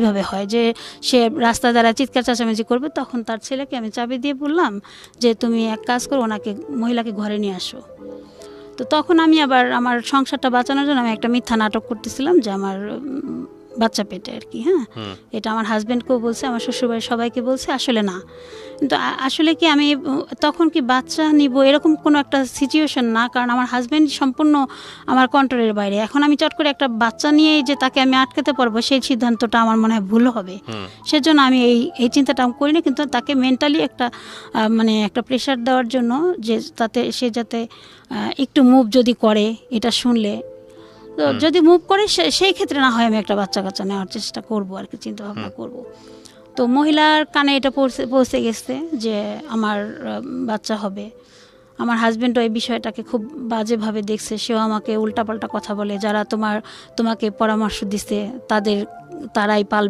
এভাবে হয় যে সে রাস্তা দ্বারা চিৎকার চেঁচামেচি করবে, তখন তার ছেলেকে আমি চাবি দিয়ে বললাম যে তুমি এক কাজ করো, ওনাকে মহিলাকে ঘরে নিয়ে আসো। তো তখন আমি আবার আমার সংসারটা বাঁচানোর জন্য আমি একটা মিথ্যা নাটক করতেছিলাম যে আমার বাচ্চা পেটে আর কি। হ্যাঁ, এটা আমার হাজব্যান্ডকেও বলছে, আমার শ্বশুরবাড়ির সবাইকে বলছে, আসলে না। কিন্তু আসলে কি আমি তখন কি বাচ্চা নিব এরকম কোনো একটা সিচুয়েশন না, কারণ আমার হাজব্যান্ড সম্পূর্ণ আমার কন্ট্রোলের বাইরে। এখন আমি চট করে একটা বাচ্চা নিয়ে যে তাকে আমি আটকাতে পারবো সেই সিদ্ধান্তটা আমার মনে হয় ভুল হবে। সেজন্য আমি এই চিন্তাটা করি না, কিন্তু তাকে মেন্টালি একটা মানে একটা প্রেশার দেওয়ার জন্য যে তাতে সে যাতে একটু মুভ যদি করে এটা শুনলে, তো যদি মুভ করে সেই ক্ষেত্রে না হয় আমি একটা বাচ্চা কাচ্চা নেওয়ার চেষ্টা করবো আর কি, চিন্তা ভাবনা করবো। তো মহিলার কানে এটা পৌঁছে গেছে যে আমার বাচ্চা হবে। আমার হাজব্যান্ডও এই বিষয়টাকে খুব বাজেভাবে দেখছে, সেও আমাকে উল্টাপাল্টা কথা বলে, যারা তোমাকে পরামর্শ দিচ্ছে তারাই পালবে।